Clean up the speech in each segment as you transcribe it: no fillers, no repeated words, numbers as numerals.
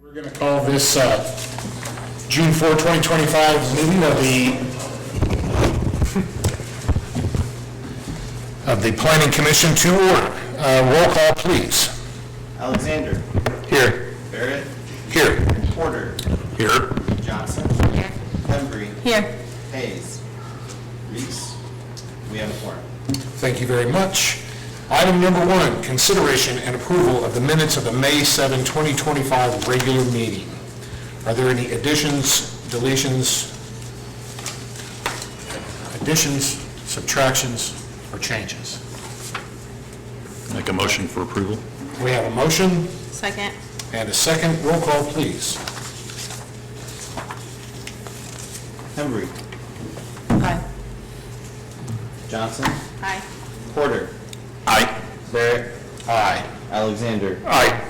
We're going to call this June 4, 2025 meeting of the Planning Commission to order. Roll call, please. Alexander. Here. Barrett. Here. Porter. Here. Johnson. Here. Hembry. Here. Hayes. Reese. We have a quorum. Thank you very much. Item number 1, consideration and approval of the minutes of the May 7, 2025 regular meeting. Are there any additions, deletions, subtractions, or changes? Make a motion for approval. We have a motion Second. and a second. Roll call, please. Hembry. Aye. Johnson. Aye. Porter. Aye. Barrett. Aye. Alexander. Aye.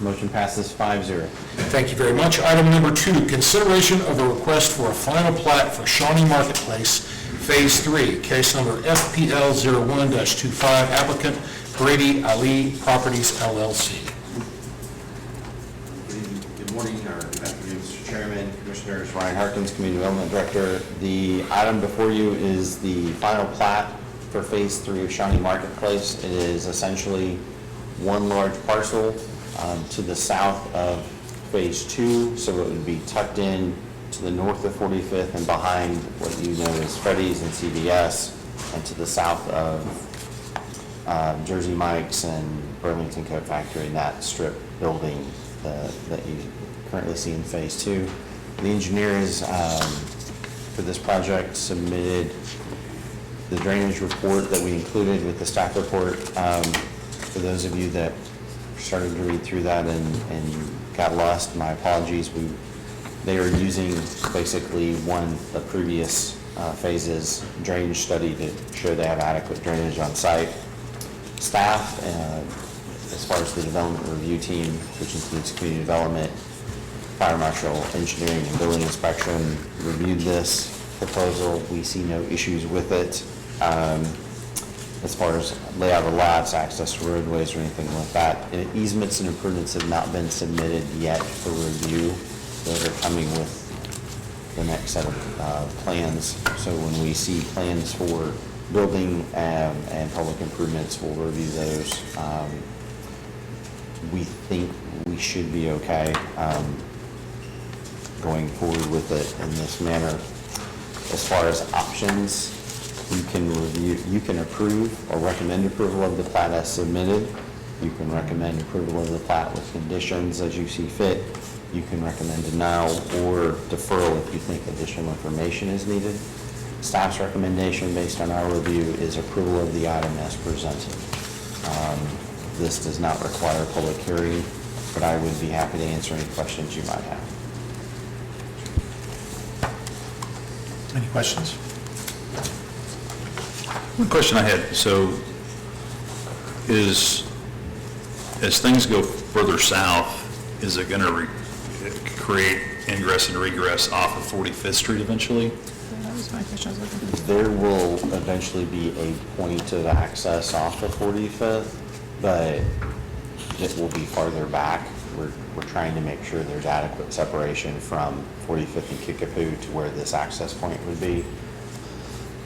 Motion passes 5-0. Thank you very much. Item number 2, consideration of a request for a final plat for Shawnee Marketplace, Phase 3, case number FPL 01-25, applicant Brady Ali Properties, LLC. Good morning, or good afternoon, Mr. Chairman, Commissioners. Ryan Harkins, Community Development Director. The item before you is the final plat for Phase 3 of Shawnee Marketplace. It is essentially one large parcel to the south of Phase 2, so it would be tucked in to the north of 45th and behind what you know as Freddy's and CVS, and to the south of Jersey Mike's and Burlington Coat Factory, and that strip building that you currently see in Phase 2. The engineers for this project submitted the drainage report that we included with the staff report. For those of you that started to read through that and got lost, my apologies. They are using basically one of the previous phases drainage study to show they have adequate drainage on site. Staff, as far as the development review team, which includes community development, fire marshal, engineering, and building inspection, reviewed this proposal. We see no issues with it. As far as layout of lots, access to roadways, or anything like that. Easements and improvements have not been submitted yet for review. Those are coming with the next set of plans. So when we see plans for building and public improvements, we'll review those. We think we should be okay going forward with it in this manner. As far as options, you can approve or recommend approval of the plat as submitted. You can recommend approval of the plat with conditions as you see fit. You can recommend denial or deferral if you think additional information is needed. Staff's recommendation based on our review is approval of the item as presented. This does not require a public hearing, but I would be happy to answer any questions you might have. Any questions? One question I had, so as things go further south, is it going to create ingress and regress off of 45th Street eventually? That was my question. There will eventually be a point of access off of 45th, but it will be farther back. We're trying to make sure there's adequate separation from 45th and Kickapoo to where this access point would be.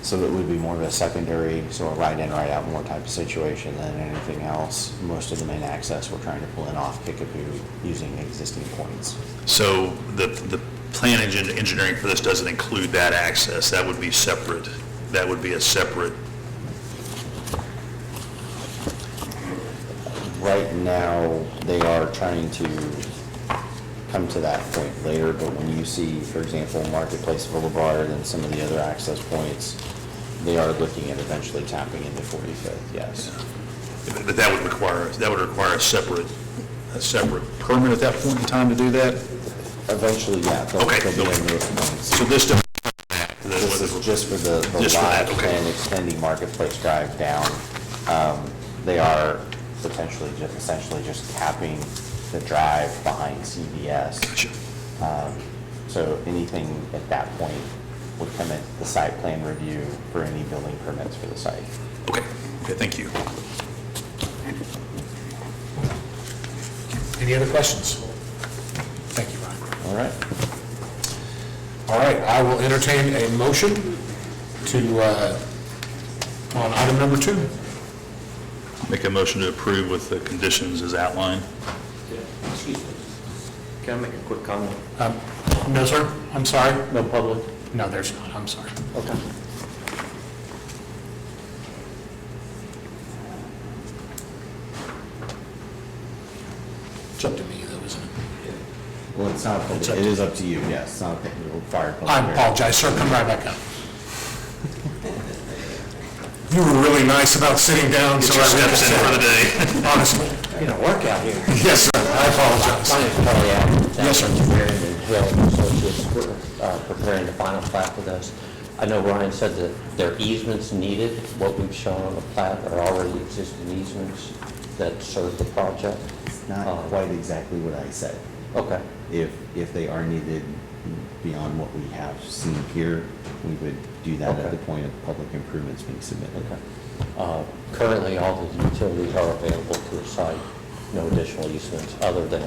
So it would be more of a secondary, so a right in, right out more type of situation than anything else. Most of the main access we're trying to pull in off Kickapoo using existing points. So the plan engineering for this doesn't include that access. That would be separate. That would be a separate. Right now, they are trying to come to that point later, but when you see, for example, Marketplace Boulevard and some of the other access points, they are looking at eventually tapping into 45th, yes. But that would require a separate permit at that point in time to do that? Eventually, yeah. Okay. They'll be in those points. So this doesn't. This is just for the lot and extending Marketplace Drive down. They are potentially essentially just capping the drive behind CVS. Gotcha. So anything at that point would come at the site plan review for any building permits for the site. Okay, thank you. Any other questions? All right. All right, I will entertain a motion to, on item number 2. Make a motion to approve with the conditions as outlined. Excuse me. Can I make a quick comment? No, sir, I'm sorry. No public? No, there's not, I'm sorry. Okay. It's up to me, though, isn't it? Well, it's not, It's it up to- is up to you, yes, it's not required. public I hearing. apologize, sir, come right back up. You were really nice about sitting down, so I Steps in for the really, day. honestly. You know, workout here. Yes, sir, I apologize. My name's Kelly Allen. Yes, sir. Engineering and Hill Associates. We're preparing the final plat with us. I know Ryan said that there are easements needed. What we've shown on the plat are already existing easements that serve the project. Not quite exactly what I said. Okay. If they are needed beyond what we have seen here, we would do that at Okay. the point of public improvements being submitted. Okay. Currently, all the utilities are available to the site, no additional easements, other than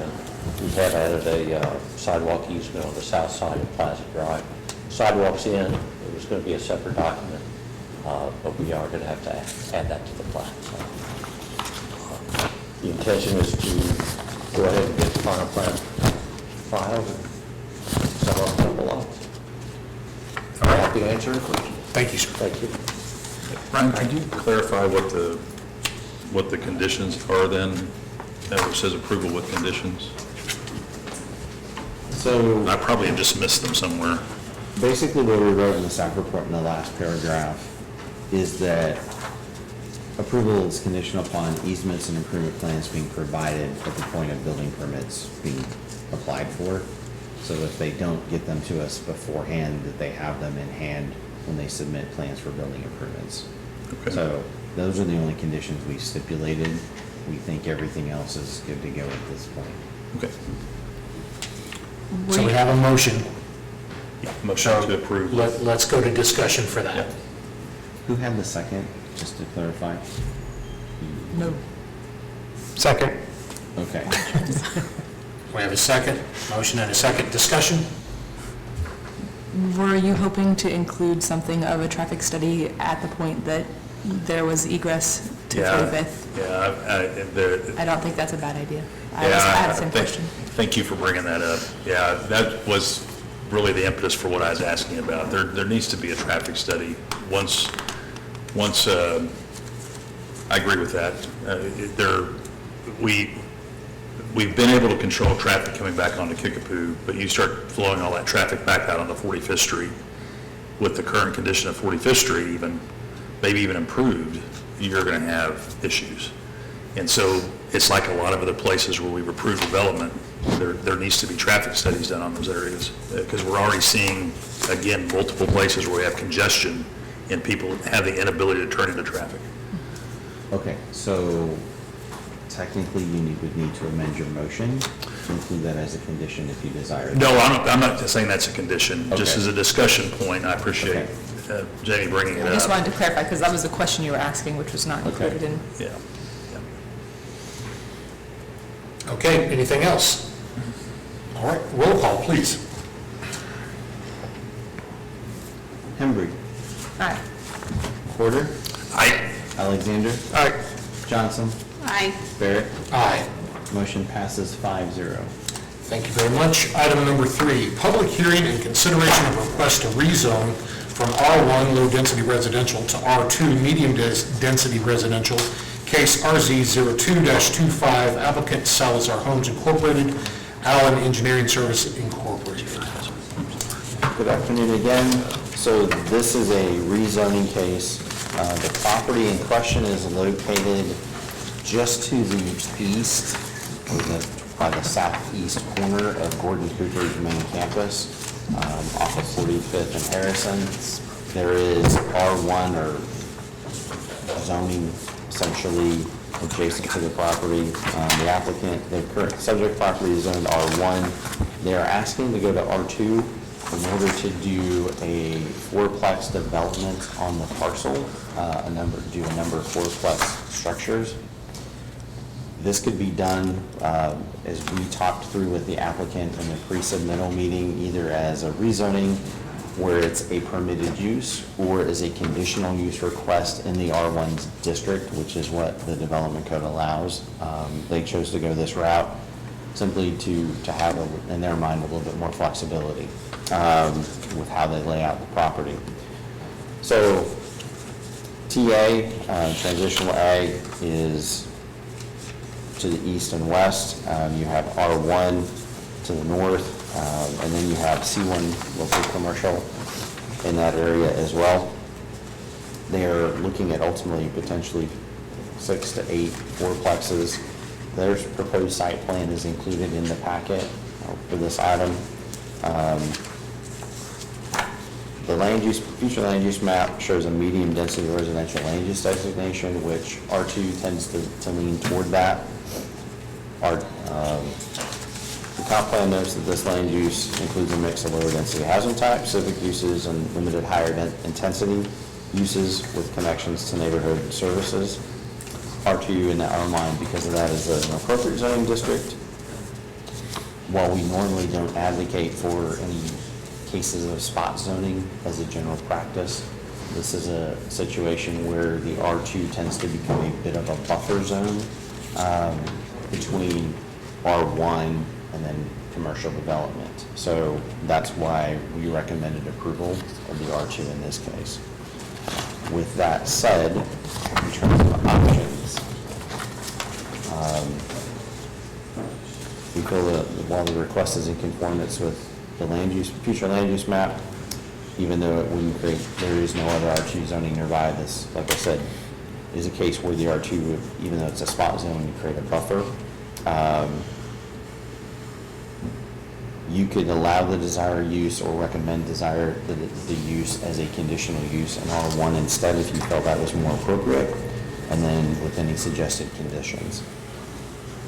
we have added a sidewalk easement on the south side of Plaza Drive. Sidewalks in, it was going to be a separate document, but we are going to have to add that to the plat. So, the intention is to go ahead and get the final plat filed and sell off a couple lots. All right. Happy to answer any questions. Thank you, sir. Thank you. Ryan, could you clarify what the conditions are then? Where it says approval with conditions? So I probably have just missed them somewhere. basically what we wrote in the staff report in the last paragraph is that approval is conditional upon easements and improvement plans being provided at the point of building permits being applied for. So if they don't get them to us beforehand, that they have them in hand when they submit plans for building improvements. Okay. So those are the only conditions we stipulated. We think everything else is good to go at this point. Okay. So we have a motion. Motion to approve. Let's go to discussion for that. Who had the second, just to clarify? No. Second. Okay. We have a second, motion and a second. Discussion? Were you hoping to include something of a traffic study at the point that there was egress to 45th? Yeah, I don't think that's a bad idea. I Yeah, had the same question. Thank you for bringing that up. Yeah, that was really the impetus for what I was asking about. There needs to be a traffic study. Once, I agree with that. We've been able to control traffic coming back onto Kickapoo, but you start flowing all that traffic back out onto 45th Street with the current condition of 45th Street, even, maybe even improved, you're going to have issues. And so it's like a lot of other places where we've approved development, there needs to be traffic studies done on those areas, because we're already seeing, again, multiple places where we have congestion and people have the inability to turn into traffic. Okay, so technically you would need to amend your motion to include that as a condition if you desire. No, I'm not saying that's a condition, just Okay. as a discussion point. I appreciate Jamie bringing it I just up. wanted to clarify, because that was the question you were asking, which was not included in. Yeah. Okay, anything else? All right, roll call, please. Hembry, Aye. Porter, I, Alexander, All right. Johnson, Aye. Barrett. Aye. Motion passes 5-0. Thank you very much. Item number 3, public hearing and consideration of request to rezone from R1 low-density residential to R2 medium-density residential, case RZ02-25, applicant Salazar Homes Incorporated, Allen Engineering Service Incorporated. Good afternoon again. So this is a rezoning case. The property in question is located just to the east, or by the southeast corner of Gordon Cooper's main campus, off of 45th and Harrison. There is R1 or zoning essentially adjacent to the property. The applicant, the current subject property is zoned R1. They are asking to go to R2 in order to do a fourplex development on the parcel, do a number of fourplex structures. This could be done, as we talked through with the applicant in the pre-submittal meeting, either as a rezoning where it's a permitted use or as a conditional use request in the R1 district, which is what the development code allows. They chose to go this route simply to have, in their mind, a little bit more flexibility with how they lay out the property. So TA, transitional ag, is to the east and west. You have R1 to the north, and then you have C1 local commercial in that area as well. They are looking at ultimately potentially 6 to 8 fourplexes. Their proposed site plan is included in the packet for this item. The future land use map shows a medium density residential land use designation, which R2 tends to lean toward that. The comp plan notes that this land use includes a mix of lower density housing types, civic uses, and limited higher intensity uses with connections to neighborhood services. R2 in our mind, because of that, is an appropriate zoning district. While we normally don't advocate for any cases of spot zoning as a general practice, this is a situation where the R2 tends to become a bit of a buffer zone between R1 and then commercial development. So that's why we recommended approval of the R2 in this case. With that said, in terms of options, we feel that while the request is in conformance with the future land use map, even though it wouldn't create, there is no other R2 zoning nearby, this, like I said, is a case where the R2 would, even though it's a spot zone, you create a buffer. You could allow the desired use or recommend the use as a conditional use in R1 instead if you felt that was more appropriate, and then with any suggested conditions.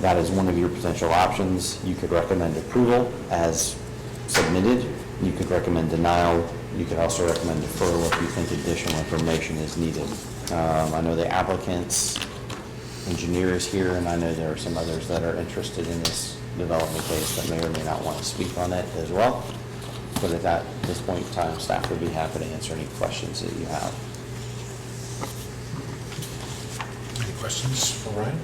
That is one of your potential options. You could recommend approval as submitted. You could recommend denial. You could also recommend deferral if you think additional information is needed. I know the applicant's engineer is here, and I know there are some others that are interested in this development case that may or may not want to speak on it as well. But at this point in time, staff would be happy to answer any questions that you have. Any questions for Ryan?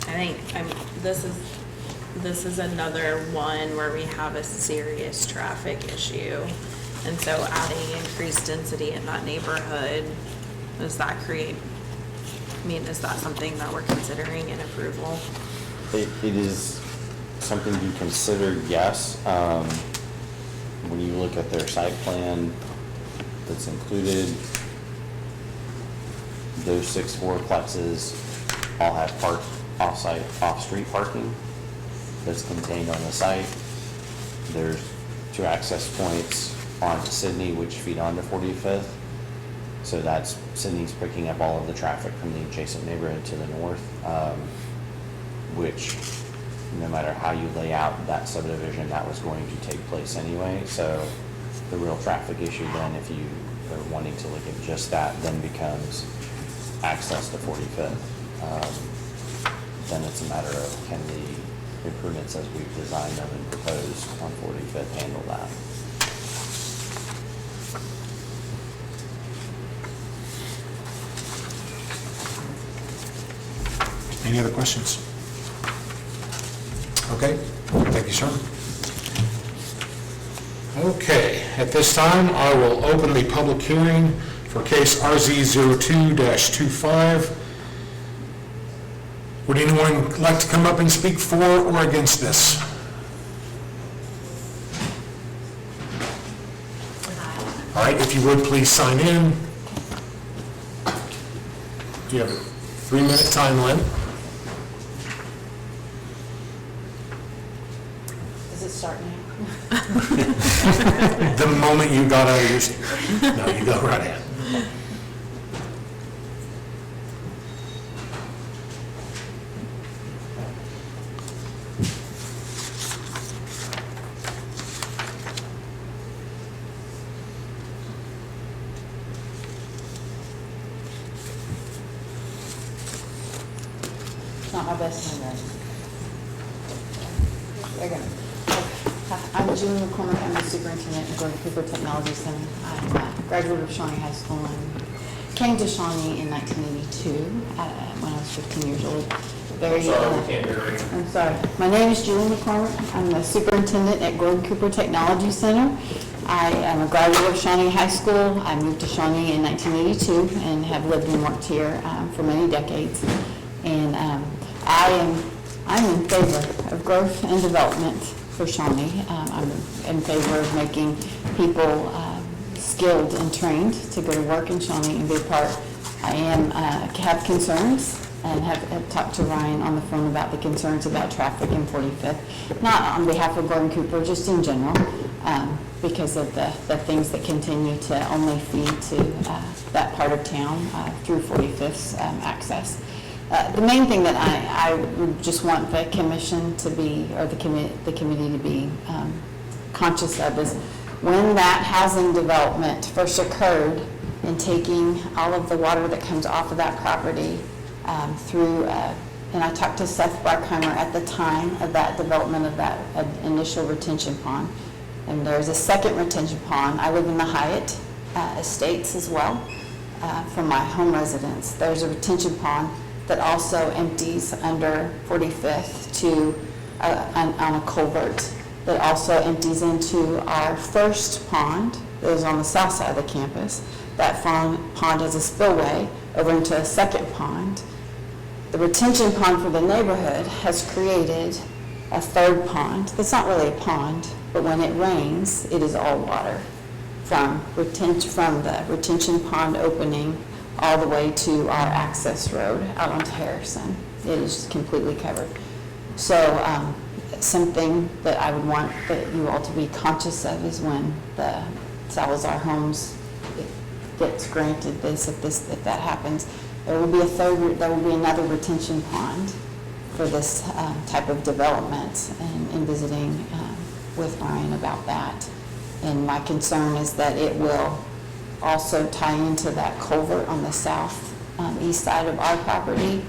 I think this is another one where we have a serious traffic issue. And so adding increased density in that neighborhood, is that something that we're considering in approval? It is something you consider, yes. When you look at their site plan that's included, those 6 fourplexes all have off-street parking that's contained on the site. There's 2 access points onto Sydney, which feed onto 45th. So that's, Sydney's picking up all of the traffic from the adjacent neighborhood to the north, which no matter how you lay out that subdivision, that was going to take place anyway. So the real traffic issue then, if you are wanting to look at just that, then becomes access to 45th. Then it's a matter of can the improvements as we've designed them and proposed on 45th handle that. Any other questions? Okay, thank you, sir. Okay, at this time, I will open the public hearing for case RZ02-25. Would anyone like to come up and speak for or against this? All right, if you would, please sign in. Do you have a 3-minute time limit? Does it start now? The moment you got out of your seat. No, you go right ahead. not my best friend. They're gonna. I'm Julie McCormick. I'm the superintendent of Gordon Cooper Technology Center. I'm a graduate of Shawnee High School and came to Shawnee in 1982 when I was 15 years old. I'm sorry. My name is Julie McCormick. I'm the superintendent at Gordon Cooper Technology Center. I am a graduate of Shawnee High School. I moved to Shawnee in 1982 and have lived and worked here for many decades. And I'm in favor of growth and development for Shawnee. I'm in favor of making people skilled and trained to go to work in Shawnee and be a part. I have concerns and have talked to Ryan on the phone about the concerns about traffic in 45th, not on behalf of Gordon Cooper, just in general, because of the things that continue to only feed to that part of town through 45th's access. The main thing that I would just want the commission to be, or the committee to be conscious of is when that housing development first occurred and taking all of the water that comes off of that property through, and I talked to Seth Barkheimer at the time of that development of that initial retention pond. And there's a second retention pond. I live in the Hyatt Estates as well, from my home residence. There's a retention pond that also empties under 45th to on a culvert that also empties into our first pond that is on the south side of the campus. That pond has a spillway over into a second pond. The retention pond for the neighborhood has created a third pond. That's not really a pond, but when it rains, it is all water from the retention pond opening all the way to our access road out onto Harrison. It is completely covered. So something that I would want that you all to be conscious of is when the Salazar Homes gets granted this, if that happens, there will be another retention pond for this type of development, and in visiting with Ryan about that. And my concern is that it will also tie into that culvert on the south east side of our property.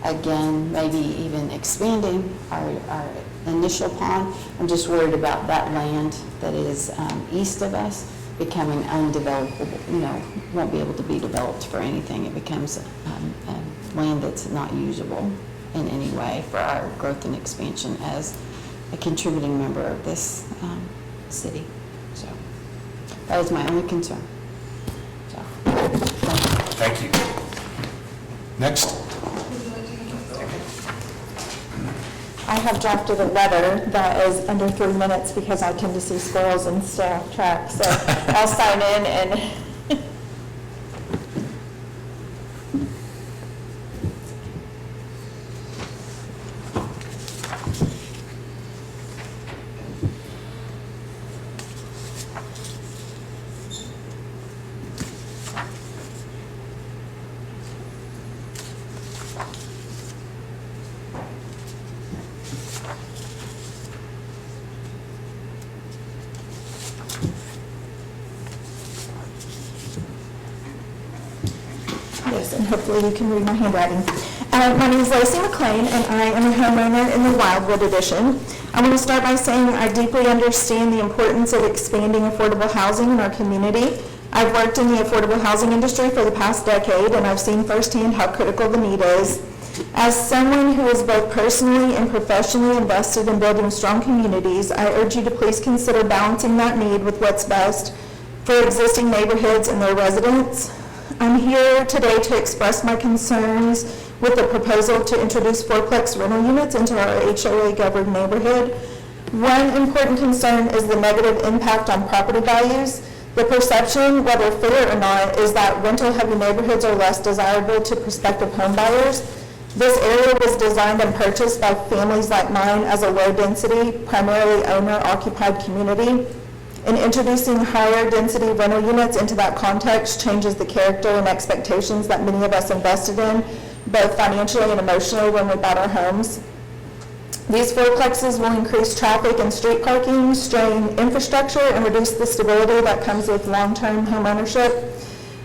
Again, maybe even expanding our initial pond. I'm just worried about that land that is east of us becoming undevelopable, won't be able to be developed for anything. It becomes land that's not usable in any way for our growth and expansion as a contributing member of this city. So that is my only concern. So, Thank you. Next. I have drafted a letter that is under 3 minutes because I tend to see squirrels and stay off track. So I'll sign in and yes, and hopefully you can read my handwriting. My name is Lacey McLean, and I am a homeowner in the Wildwood Edition. I want to start by saying I deeply understand the importance of expanding affordable housing in our community. I've worked in the affordable housing industry for the past decade, and I've seen firsthand how critical the need is. As someone who is both personally and professionally invested in building strong communities, I urge you to please consider balancing that need with what's best for existing neighborhoods and their residents. I'm here today to express my concerns with the proposal to introduce fourplex rental units into our HOA-governed neighborhood. One important concern is the negative impact on property values. The perception, whether fair or not, is that rental-heavy neighborhoods are less desirable to prospective home buyers. This area was designed and purchased by families like mine as a low-density, primarily owner-occupied community. And introducing higher density rental units into that context changes the character and expectations that many of us invested in, both financially and emotionally, when we bought our homes. These fourplexes will increase traffic and street parking, strain infrastructure, and reduce the stability that comes with long-term home ownership.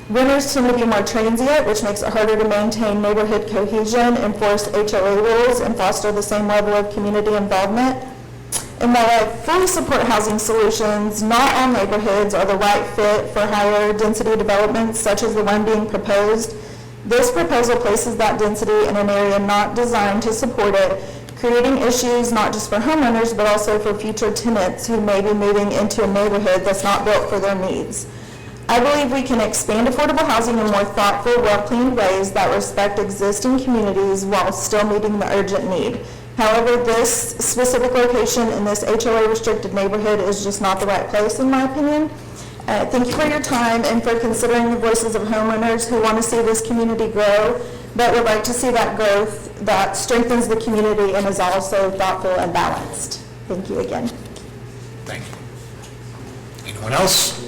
Renters tend to be more transient, which makes it harder to maintain neighborhood cohesion, enforce HOA rules, and foster the same level of community involvement. And while I fully support housing solutions, not all neighborhoods are the right fit for higher density developments such as the one being proposed. This proposal places that density in an area not designed to support it, creating issues not just for homeowners, but also for future tenants who may be moving into a neighborhood that's not built for their needs. I believe we can expand affordable housing in more thoughtful, well-planned ways that respect existing communities while still meeting the urgent need. However, this specific location in this HOA restricted neighborhood is just not the right place, in my opinion. Thank you for your time and for considering the voices of homeowners who want to see this community grow, but would like to see that growth that strengthens the community and is also thoughtful and balanced. Thank you again. Thank you. Anyone else?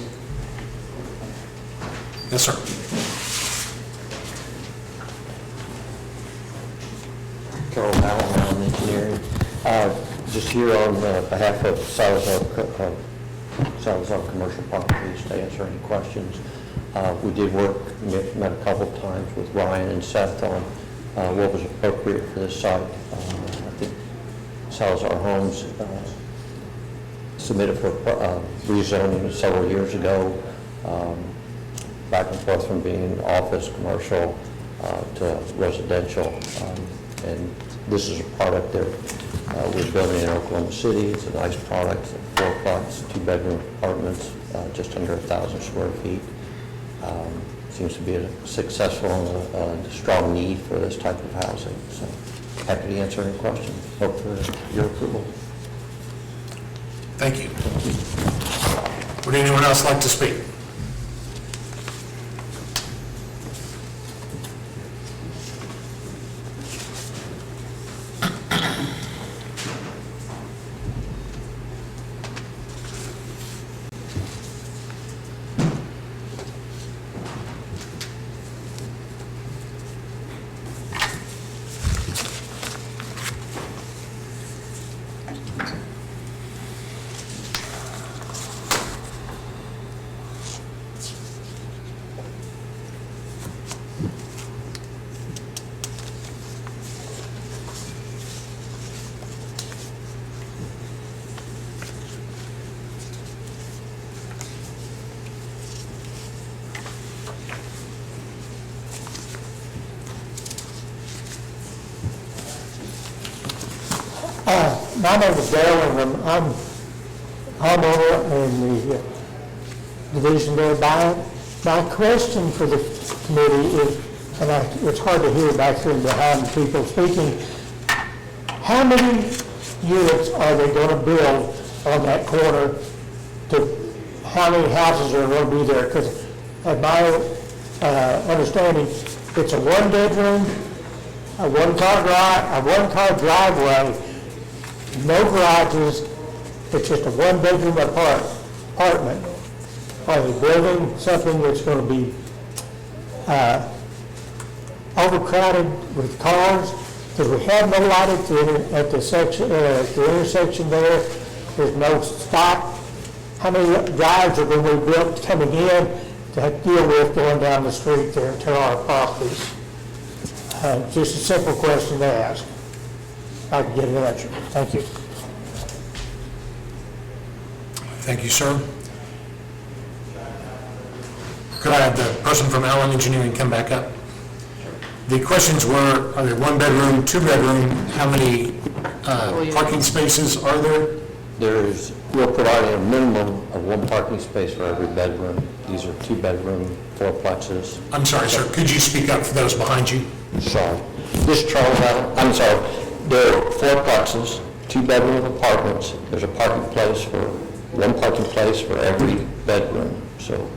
Yes, sir. Carol Allen, Engineering. Just here on behalf of Salazar Commercial Properties to answer any questions. We did met a couple of times with Ryan and Seth on what was appropriate for this site. I think Salazar Homes submitted for rezoning several years ago, back and forth from being office, commercial, to residential. And this is a product that we're building in Oklahoma City. It's a nice product, 4 plots, 2-bedroom apartments, just under 1,000 square feet. Seems to be a successful and a strong need for this type of housing. So happy to answer any questions. Hope for your approval. Thank you. Would anyone else like to speak? My name is Dale, and I'm homeowner in the division there by it. My question for the committee is, and it's hard to hear back here behind people speaking, how many units are they going to build on that corner? How many houses are going to be there? Because at my understanding, it's a 1-bedroom, a one-car driveway, no garages. It's just a 1-bedroom apartment. Are they building something that's going to be overcrowded with cars? Because we have no lighting at the intersection there. There's no stop. How many drives are going to be built coming in to deal with going down the street there to our properties? Just a simple question to ask. I can get an answer. Thank you. Thank you, sir. Could I have the person from Allen Engineering come back up? The questions were, are there 1-bedroom, 2-bedroom, how many parking spaces are there? We're providing a minimum of 1 parking space for every bedroom. These are 2-bedroom, 4-plexes. I'm sorry, sir, could you speak up for those behind you? Sorry. This Charles Allen, I'm sorry. There are 4-plexes, 2-bedroom apartments. There's a parking place for 1 parking place for every bedroom. So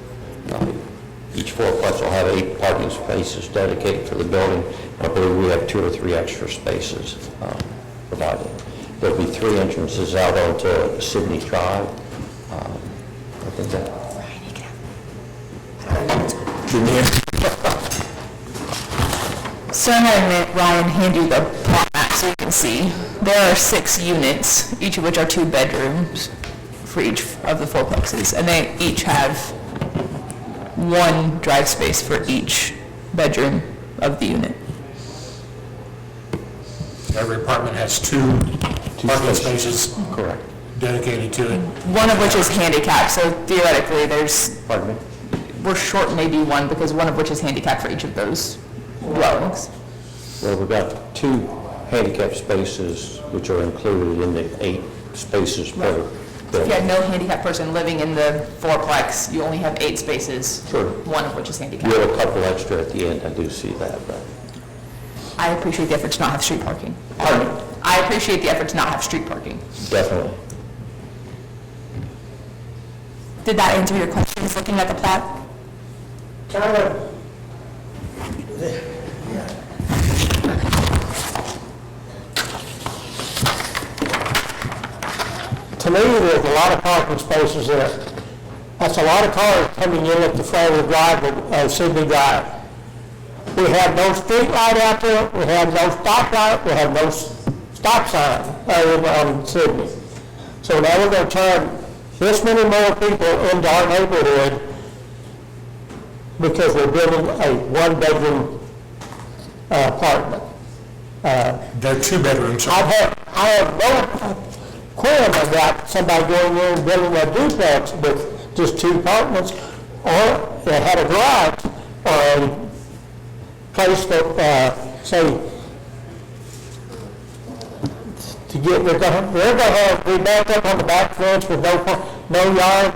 each 4-plex will have 8 parking spaces dedicated to the building. I believe we have 2 or 3 extra spaces provided. There'll be 3 entrances out onto Sydney Drive. I think that. So I'm having Ryan hand you the plot map so you can see. There are 6 units, each of which are 2 bedrooms for each of the 4-plexes, and they each have one drive space for each bedroom of the unit. Every apartment has two parking spaces Correct. dedicated to it. One of which is handicapped, so theoretically, Pardon me? we're short maybe one, because one of which is handicapped for each of those dwellings. Well, we've got 2 handicap spaces, which are included in the 8 spaces per If you building. had no handicapped person living in the fourplex, you only have 8 spaces. Sure. One of which is You handicapped. have a couple extra at the end, I do see that, but. I appreciate the effort to not have street parking. Pardon me? I appreciate the effort to not have street parking. Definitely. Did that answer your questions, looking at the plat? Kind of, to me, there's a lot of parking spaces there. That's a lot of cars coming in at the front of the drive of Sydney Drive. We have no street light out there, we have no stop light, we have no stop sign on Sydney. So now we're going to turn this many more people into our neighborhood because we're building a one-bedroom apartment. They're 2 bedrooms. I have no qualm about somebody going in and building a duplex with just 2 apartments, or they had a garage, or a place that, say, to get, they're gonna be backed up on the back fence with no yard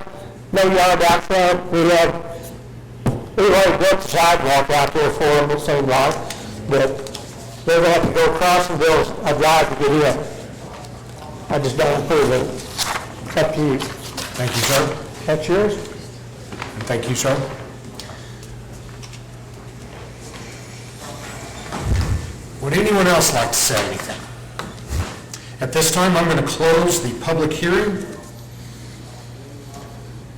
out front. We already built the sidewalk out there for them, it seemed like, but they're gonna have to go across and build a drive to get in. I just don't approve of it. It's up to you. Thank you, sir. That's yours? And thank you, sir. Would anyone else like to say anything? At this time, I'm going to close the public hearing.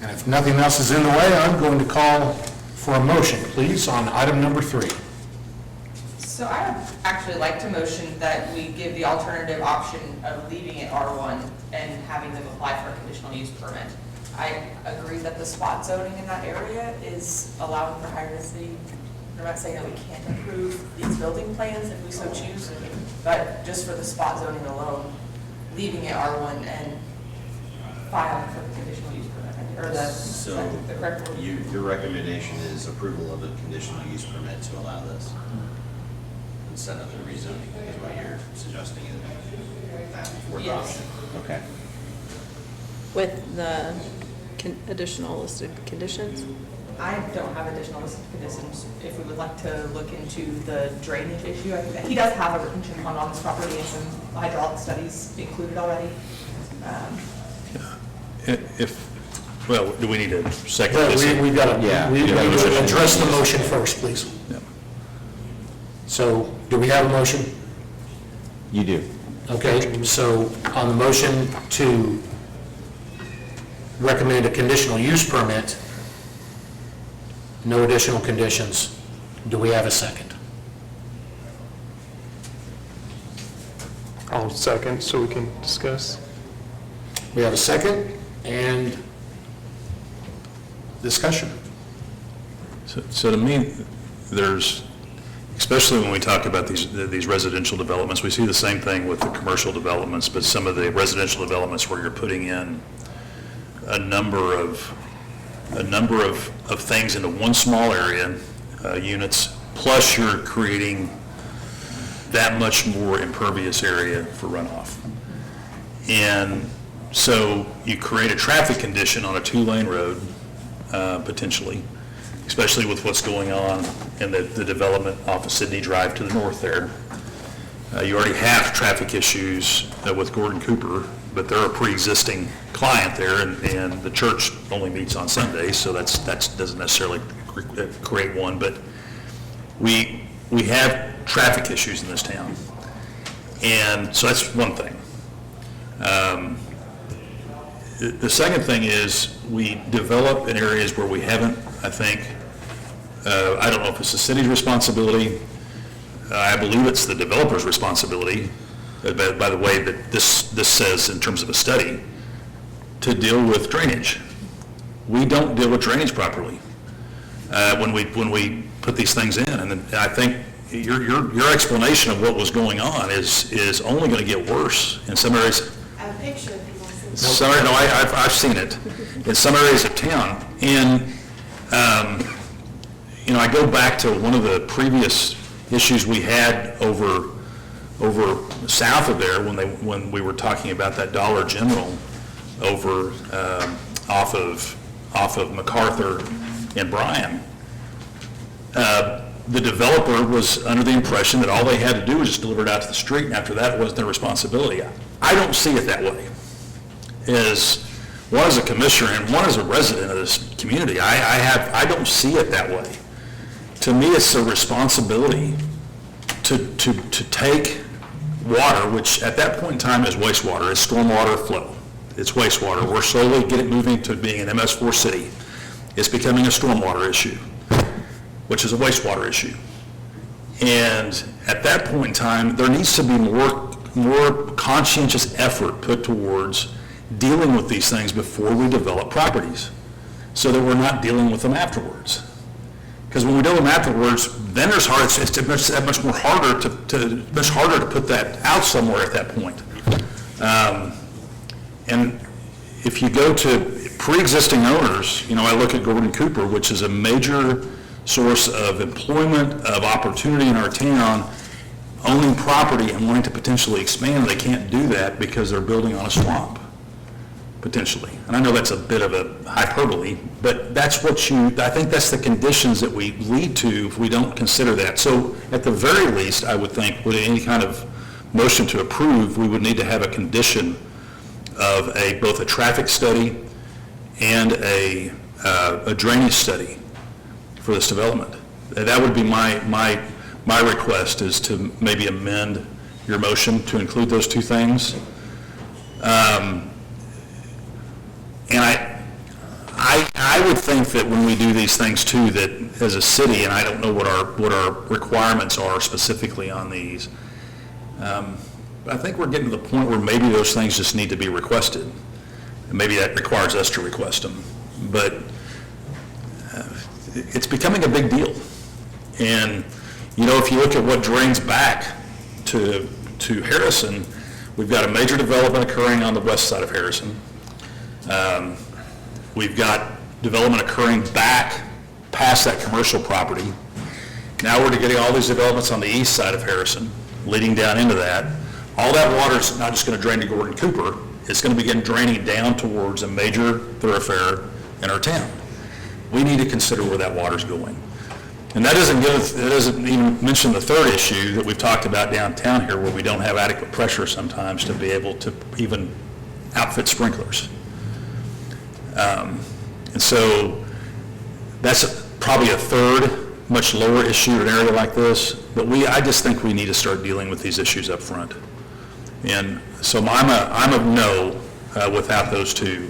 And if nothing else is in the way, I'm going to call for a motion, please, on item number 3. So I would actually like to motion that we give the alternative option of leaving it R1 and having them apply for a conditional use permit. I agree that the spot zoning in that area is allowing for higher density. I'm not saying that we can't improve these building plans if we so choose, but just for the spot zoning alone, leaving it R1 and filing for the conditional use permit, or the correct word. Your recommendation is approval of a conditional use permit to allow this instead of the rezoning, is what you're suggesting for Yes. adoption? Okay. With the additional listed conditions? I don't have additional listed conditions. If we would like to look into the drainage issue, I think that he does have a retention pond on his property and some hydraulic studies included already. Well, do we need a second? But this? we've got to, Yeah. we need Yeah. to address the motion first, please. Yeah. So, do we have a motion? You do. Okay, so on the motion to recommend a conditional use permit, no additional conditions, do we have a second? I'll second so we can discuss. We have a second and discussion. So to me, there's, especially when we talk about these residential developments, we see the same thing with the commercial developments, but some of the residential developments where you're putting in a number of things into one small area, units, plus you're creating that much more impervious area for runoff. And so you create a traffic condition on a 2-lane road, potentially, especially with what's going on in the development off of Sydney Drive to the north there. You already have traffic issues with Gordon Cooper, but they're a pre-existing client there, and the church only meets on Sundays, so that doesn't necessarily create one, but we have traffic issues in this town. And so that's one thing. The second thing is we develop in areas where we haven't, I think, I don't know if it's the city's responsibility. I believe it's the developer's responsibility, by the way that this says in terms of a study, to deal with drainage. We don't deal with drainage properly. when we put these things in. And I think your explanation of what was going on is only going to get worse in some areas. I have a picture if you want to see. Some, no, I've seen it in some areas of town. And, I go back to one of the previous issues we had over south of there when we were talking about that Dollar General over off of MacArthur and Bryan. The developer was under the impression that all they had to do was just deliver it out to the street, and after that it wasn't their responsibility. I don't see it that way. One as a commissioner and one as a resident of this community, I don't see it that way. To me, it's a responsibility to take water, which at that point in time is wastewater, it's stormwater flow. It's wastewater. We're slowly moving to being an MS4 city. It's becoming a stormwater issue, which is a wastewater issue. And at that point in time, there needs to be more conscientious effort put towards dealing with these things before we develop properties, so that we're not dealing with them afterwards. Because when we deal with them afterwards, then it's much harder to put that out somewhere at that point. And if you go to pre-existing owners, I look at Gordon Cooper, which is a major source of employment, of opportunity in our town, owning property and wanting to potentially expand. They can't do that because they're building on a swamp, potentially. And I know that's a bit of a hyperbole, but that's I think that's the conditions that we lead to if we don't consider that. So at the very least, I would think with any kind of motion to approve, we would need to have a condition of both a traffic study and a drainage study for this development. That would be my request, is to maybe amend your motion to include those two things. And I would think that when we do these things too, that as a city, and I don't know what our requirements are specifically on these, but I think we're getting to the point where maybe those things just need to be requested. And maybe that requires us to request them. But it's becoming a big deal. And, if you look at what drains back to Harrison, we've got a major development occurring on the west side of Harrison. We've got development occurring back past that commercial property. Now we're getting all these developments on the east side of Harrison, leading down into that. All that water is not just going to drain to Gordon Cooper, it's going to begin draining down towards a major thoroughfare in our town. We need to consider where that water's going. And that doesn't even mention the third issue that we've talked about downtown here, where we don't have adequate pressure sometimes to be able to even outfit sprinklers. And so that's probably a third, much lower issue in an area like this, but I just think we need to start dealing with these issues up front. And so I'm a no without those two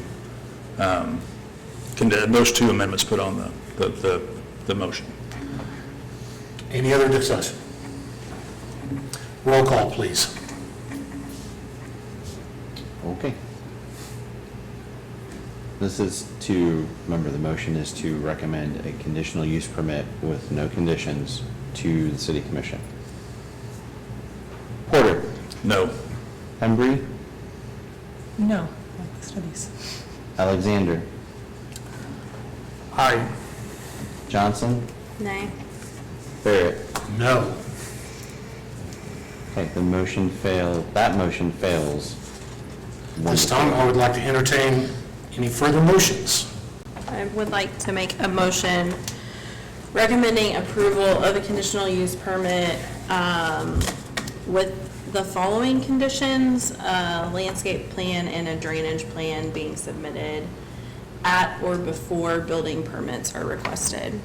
amendments put on the motion. Any other discussion? Roll call, please. Okay. Remember, the motion is to recommend a conditional use permit with no conditions to the city commission. Porter? No. Embry? No, studies. Alexander? Aye. Johnson? Nay. Barrett? No. Okay, that motion fails. This time, I would like to entertain any further motions. I would like to make a motion recommending approval of a conditional use permit with the following conditions: a landscape plan and a drainage plan being submitted at or before building permits are requested.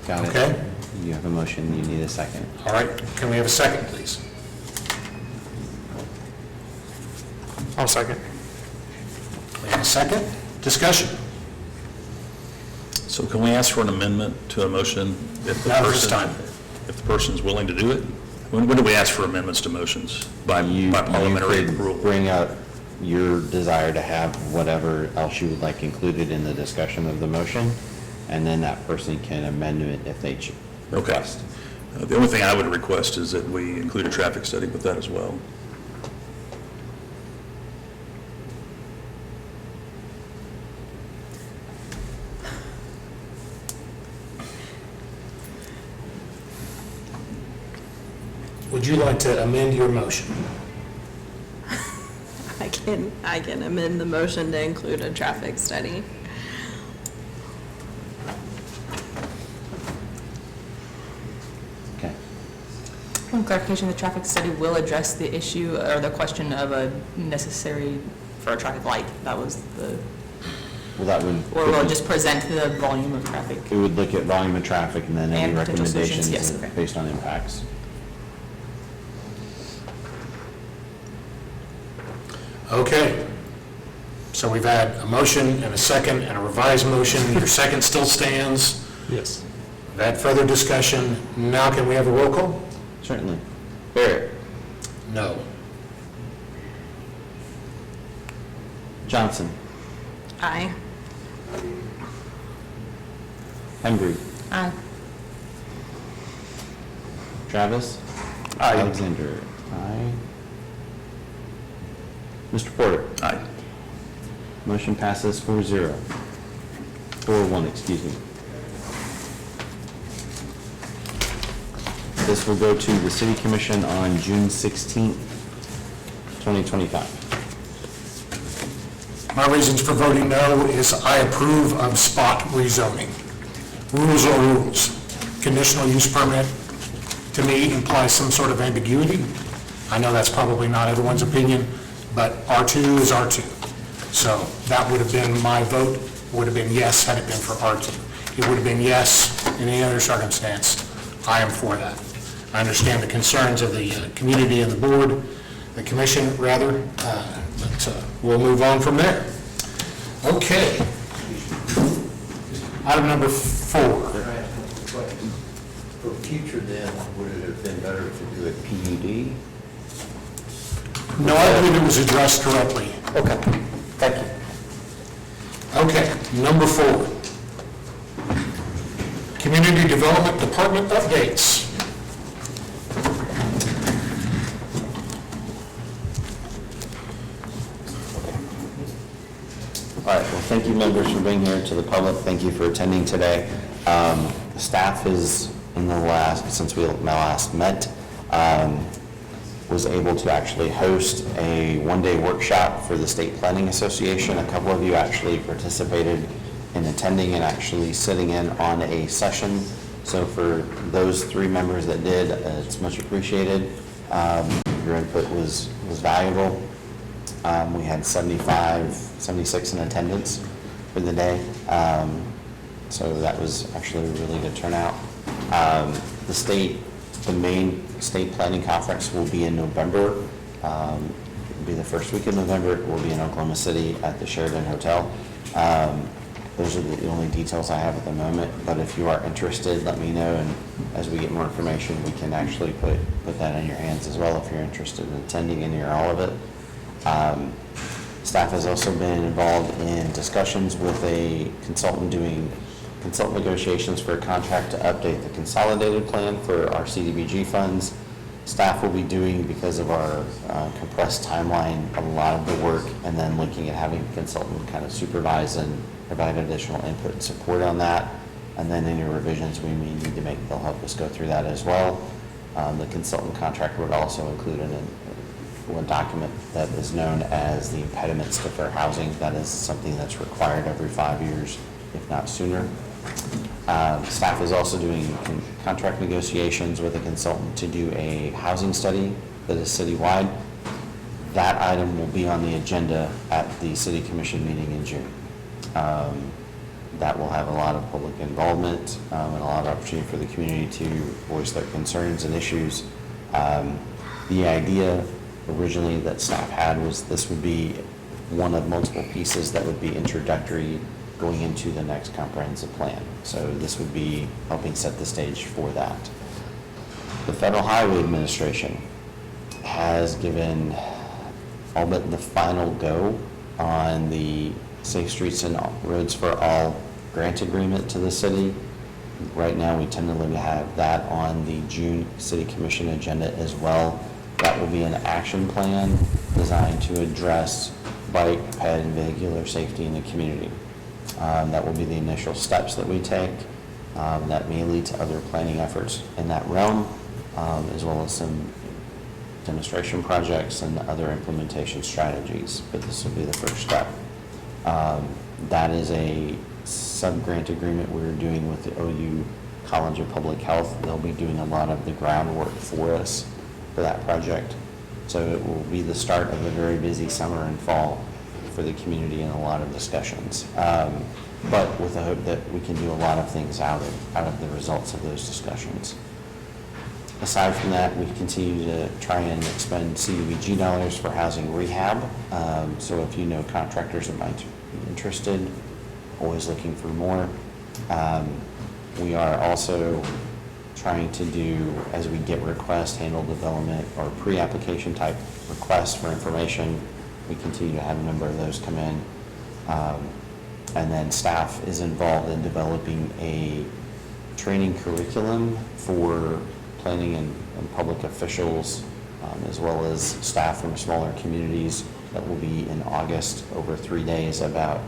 Got it. Okay. You have a motion, you need a second. All right, can we have a second, please? I'll second. We have a second. Discussion. So can we ask for an amendment to a motion if the Not at this person, time. if the person's willing to do it? When do we ask for amendments to motions? By parliamentary You rule? could bring up your desire to have whatever else you would like included in the discussion of the motion, and then that person can amend it if they request. The only thing I would request is that we include a traffic study with that as well. Would you like to amend your motion? I can amend the motion to include a traffic study. Okay. One clarification, the traffic study will address the issue or the question of a necessary for a traffic light. That was the, Well, that would. or will it just present the volume of traffic? It would look at volume of traffic and then any And potential solutions, recommendations yes, okay. based on impacts. Okay. So we've had a motion and a second and a revised motion. Your second still stands. Yes. We've had further discussion. Now can we have a roll call? Certainly. Barrett. No. Johnson. Aye. Hembry. Aye. Travis. Aye. Alexander. Aye. Mr. Porter. Aye. Motion passes 4-0. 4-1, excuse me. This will go to the City Commission on June 16th, 2025. My reasons for voting no is I approve of spot rezoning. Rules are rules. Conditional use permit, to me, implies some sort of ambiguity. I know that's probably not everyone's opinion, but R2 is R2. So that would have been my vote, would have been yes had it been for R2. It would have been yes in any other circumstance. I am for that. I understand the concerns of the community and the board, the commission rather, but we'll move on from there. Okay. Item number 4. For future then, would it have been better to do a PUD? No, I believe it was addressed correctly. Okay, thank you. Okay, number 4. Community Development Department updates. All right, well, thank you, members, for being here, to the public, thank you for attending today. Staff is, in the last, since we last met, was able to actually host a one-day workshop for the State Planning Association. A couple of you actually participated in attending and actually sitting in on a session. So for those 3 members that did, it's much appreciated. Your input was valuable. We had 76 in attendance for the day. So that was actually a really good turnout. The main state planning conference will be in November. It'll be the first week of November. It will be in Oklahoma City at the Sheridan Hotel. Those are the only details I have at the moment, but if you are interested, let me know, and as we get more information, we can actually put that in your hands as well if you're interested in attending any or all of it. Staff has also been involved in discussions with a consultant doing consult negotiations for a contract to update the consolidated plan for our CDBG funds. Staff will be doing, because of our compressed timeline, a lot of the work, and then looking at having a consultant kind of supervise and provide additional input and support on that. And then any revisions we may need to make, they'll help us go through that as well. The consultant contract would also include one document that is known as the impediments to fair housing. That is something that's required every 5 years, if not sooner. Staff is also doing contract negotiations with a consultant to do a housing study that is citywide. That item will be on the agenda at the City Commission meeting in June. That will have a lot of public involvement and a lot of opportunity for the community to voice their concerns and issues. The idea originally that staff had was this would be one of multiple pieces that would be introductory going into the next comprehensive plan. So this would be helping set the stage for that. The Federal Highway Administration has given all but the final go on the Safe Streets and Roads for All grant agreement to the city. Right now, we tentatively have that on the June City Commission agenda as well. That will be an action plan designed to address bike, ped, and vehicular safety in the community. That will be the initial steps that we take. That may lead to other planning efforts in that realm, as well as some demonstration projects and other implementation strategies, but this will be the first step. That is a sub-grant agreement we're doing with the OU College of Public Health. They'll be doing a lot of the groundwork for us for that project. So it will be the start of a very busy summer and fall for the community and a lot of discussions. But with the hope that we can do a lot of things out of the results of those discussions. Aside from that, we continue to try and expend CDBG dollars for housing rehab. So if you know contractors that might be interested, always looking for more. We are also trying to do, as we get requests, handle development or pre-application type requests for information. We continue to have a number of those come in. And then staff is involved in developing a training curriculum for planning and public officials, as well as staff from smaller communities. That will be in August over 3 days about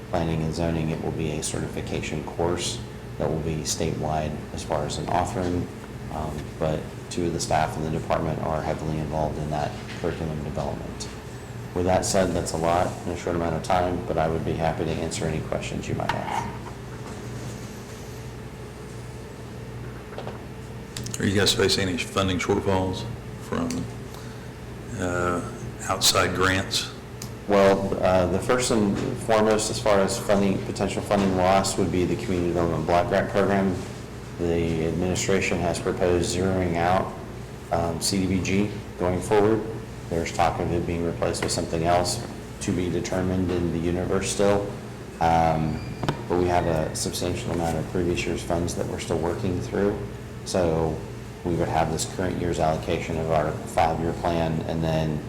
planning and zoning. It will be a certification course that will be statewide as far as an offering, but 2 of the staff in the department are heavily involved in that curriculum development. With that said, that's a lot in a short amount of time, but I would be happy to answer any questions you might have. Are you guys facing any funding shortfalls from outside grants? Well, the first and foremost, as far as funding, potential funding loss, would be the Community Development Block Grant Program. The administration has proposed zeroing out CDBG going forward. There's talk of it being replaced with something else to be determined in the universe still. But we have a substantial amount of previous year's funds that we're still working through. So we would have this current year's allocation of our 5-year plan, and then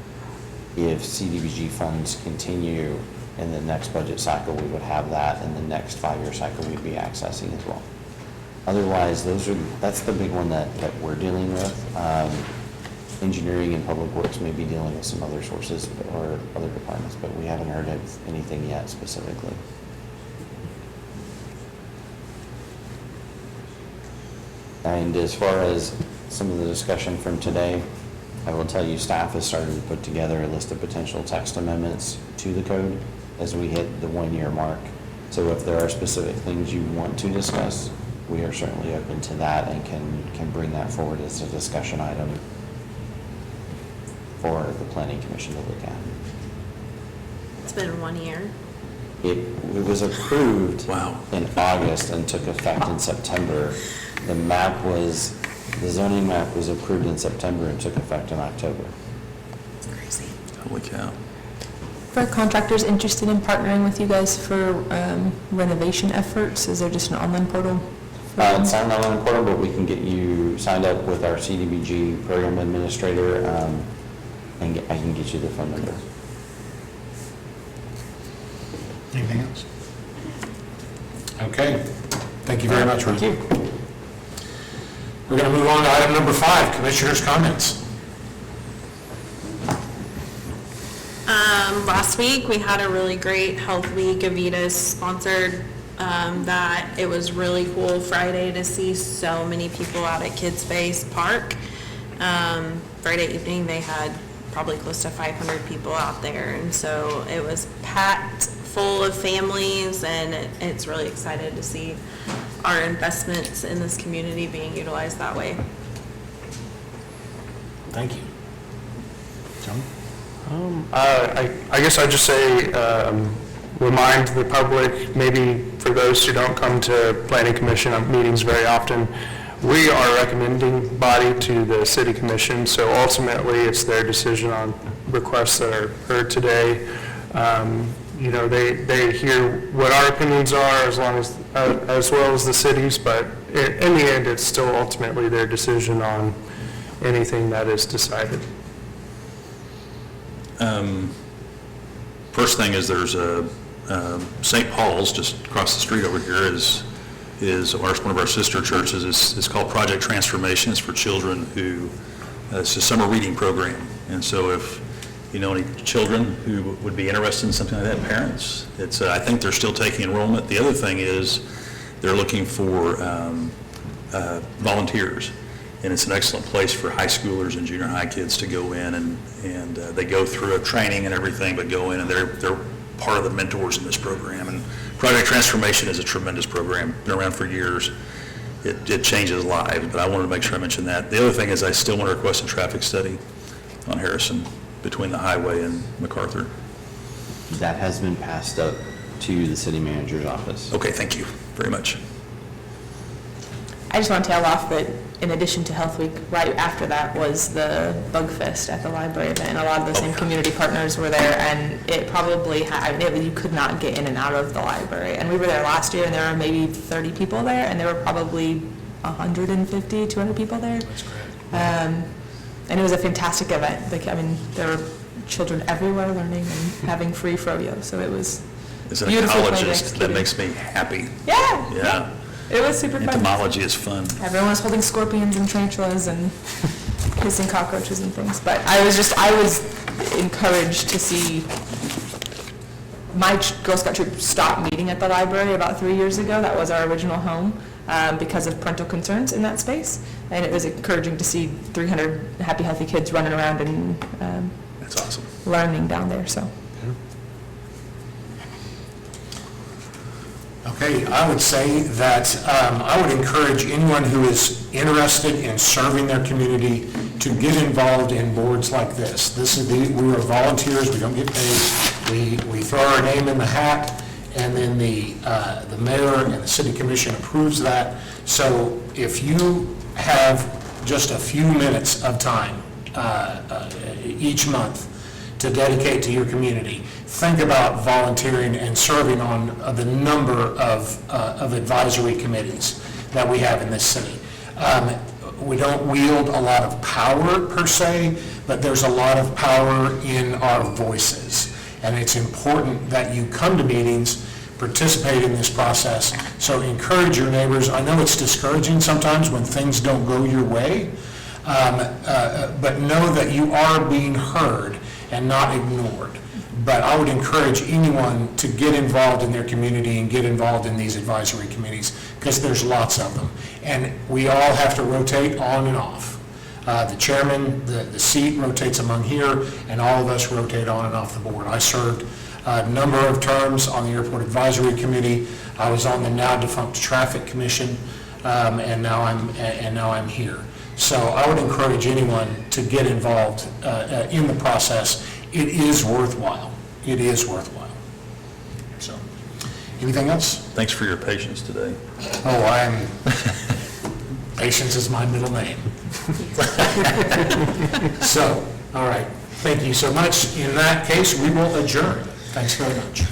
if CDBG funds continue in the next budget cycle, we would have that in the next 5-year cycle we'd be accessing as well. Otherwise, that's the big one that we're dealing with. Engineering and Public Works may be dealing with some other sources or other departments, but we haven't heard of anything yet specifically. And as far as some of the discussion from today, I will tell you staff has started to put together a list of potential text amendments to the code as we hit the 1-year mark. So if there are specific things you want to discuss, we are certainly open to that and can bring that forward as a discussion item for the Planning Commission to look at. It's been 1 year. It was approved in August and took effect in September. The zoning map was approved in September and took effect in October. It's crazy. Holy cow. For contractors interested in partnering with you guys for renovation efforts, is there just an online portal? It's not an online portal, but we can get you signed up with our CDBG program administrator, and I can get you the phone number. Anything else? Okay. Thank you very much, Ron. Thank you. We're going to move on to item number 5, Commissioners' comments. Last week, we had a really great Health Week. Avita's sponsored that. It was really cool Friday to see so many people out at Kids Space Park. Friday evening, they had probably close to 500 people out there, and so it was packed full of families, and it's really excited to see our investments in this community being utilized that way. Thank you. John? I guess I'd just say, remind the public, maybe for those who don't come to Planning Commission meetings very often, we are a recommending body to the City Commission, so ultimately it's their decision on requests that are heard today. they hear what our opinions are as well as the city's, but in the end, it's still ultimately their decision on anything that is decided. First thing is there's a St. Paul's just across the street over here is one of our sister churches. It's called Project Transformation. It's for children who, it's a summer reading program. And so if you know any children who would be interested in something like that, parents, I think they're still taking enrollment. The other thing is they're looking for volunteers. And it's an excellent place for high schoolers and junior high kids to go in and they go through a training and everything, but go in and they're part of the mentors in this program. And Project Transformation is a tremendous program, been around for years. It changes lives, but I wanted to make sure I mentioned that. The other thing is I still want to request a traffic study on Harrison between the highway and MacArthur. That has been passed up to the city manager's office. Okay, thank you very much. I just want to tail off that in addition to Health Week, right after that was the Bug Fest at the library event, and a lot of the same community partners were there, and it probably you could not get in and out of the library. And we were there last year, and there were maybe 30 people there, and there were probably 150, 200 people there. That's great. And it was a fantastic event. There were children everywhere learning and having free froyo, so it was As an beautiful. ecologist, that makes me happy. Yeah. Yeah. It was super fun. Entomology is fun. Everyone was holding scorpions and tarantulas and kissing cockroaches and things. But I was encouraged to see my Girl Scout troop stop meeting at the library about 3 years ago. That was our original home because of parental concerns in that space. And it was encouraging to see 300 happy, healthy kids running around and That's awesome. learning down there. So. Okay, I would say that I would encourage anyone who is interested in serving their community to get involved in boards like this. We are volunteers, we don't get paid. We throw our name in the hat, and then the mayor and the city commission approves that. So if you have just a few minutes of time each month to dedicate to your community, think about volunteering and serving on the number of advisory committees that we have in this city. We don't wield a lot of power per se, but there's a lot of power in our voices. And it's important that you come to meetings, participate in this process. So encourage your neighbors. I know it's discouraging sometimes when things don't go your way, but know that you are being heard and not ignored. But I would encourage anyone to get involved in their community and get involved in these advisory committees, because there's lots of them. And we all have to rotate on and off. The chairman, the seat rotates among here, and all of us rotate on and off the board. I served a number of terms on the Airport Advisory Committee. I was on the now defunct Traffic Commission, and now I'm here. So I would encourage anyone to get involved in the process. It is worthwhile. It is worthwhile. So, anything else? Thanks for your patience today. Oh, patience is my middle name. So, all right. Thank you so much. In that case, we will adjourn. Thanks very much.